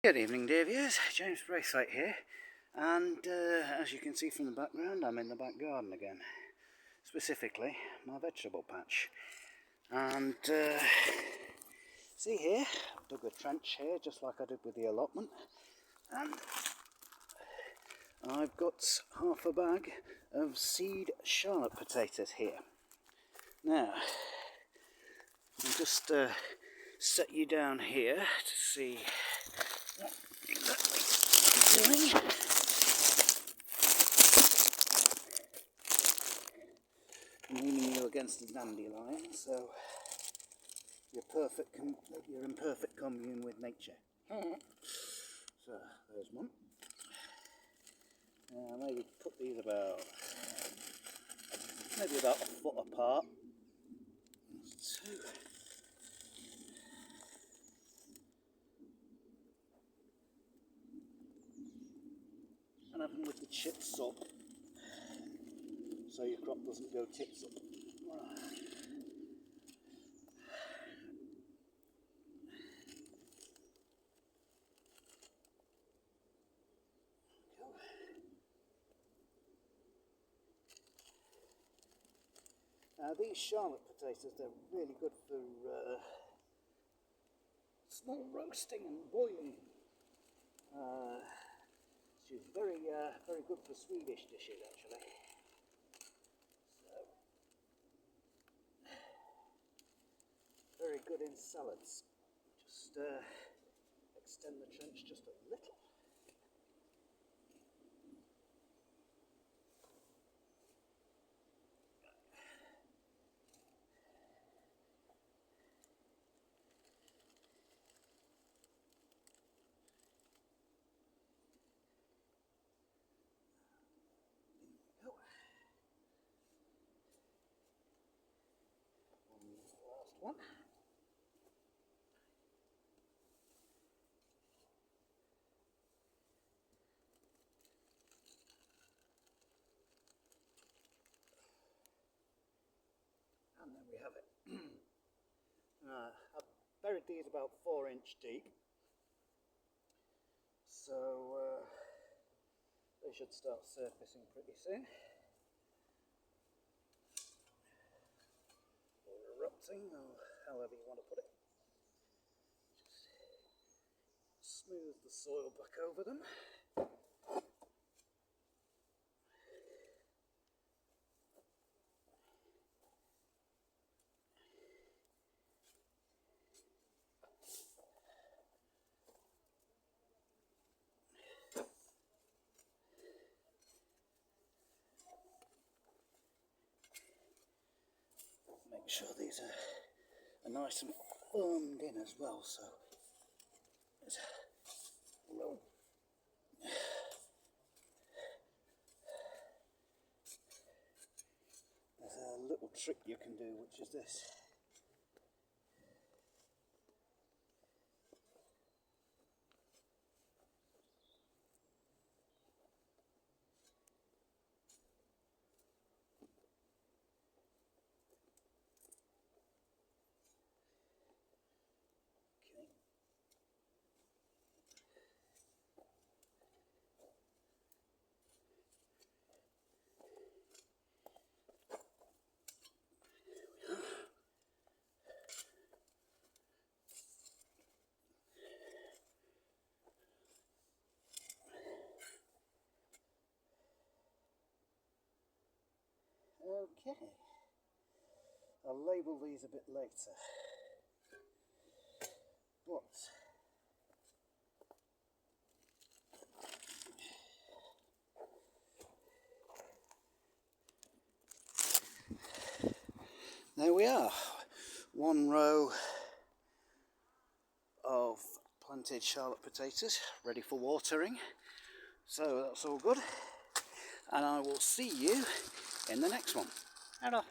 Good evening, dear viewers. James Braithwaite here, and as you can see from the background, I'm in the back garden again, specifically my vegetable patch. And see here, I've dug a trench here just like I did with the allotment, and I've got half a bag of seed Charlotte potatoes here. Now, I'll just set you down here to see what exactly I'm doing. I'm leaning you against a dandelion, so you're in perfect commune with nature. So there's one. Maybe put these maybe about a foot apart. There's two. And have them with the chips up, so your crop doesn't go tips up. These Charlotte potatoes, they're really good for small roasting and boiling. She's very good for Swedish dishes, actually. So, very good in salads. Just extend the trench just a little. One. And then we have it. I've buried these about 4-inch deep, so they should start surfacing pretty soon. Or erupting, or however you want to put it. Just smooth the soil back over them. Make sure these are nice and firmed in as well, so there's a little trick you can do, which is this. Okay, I'll label these a bit later, but there we are, one row of planted Charlotte potatoes ready for watering, so that's all good, and I will see you in the next one. Ta-da.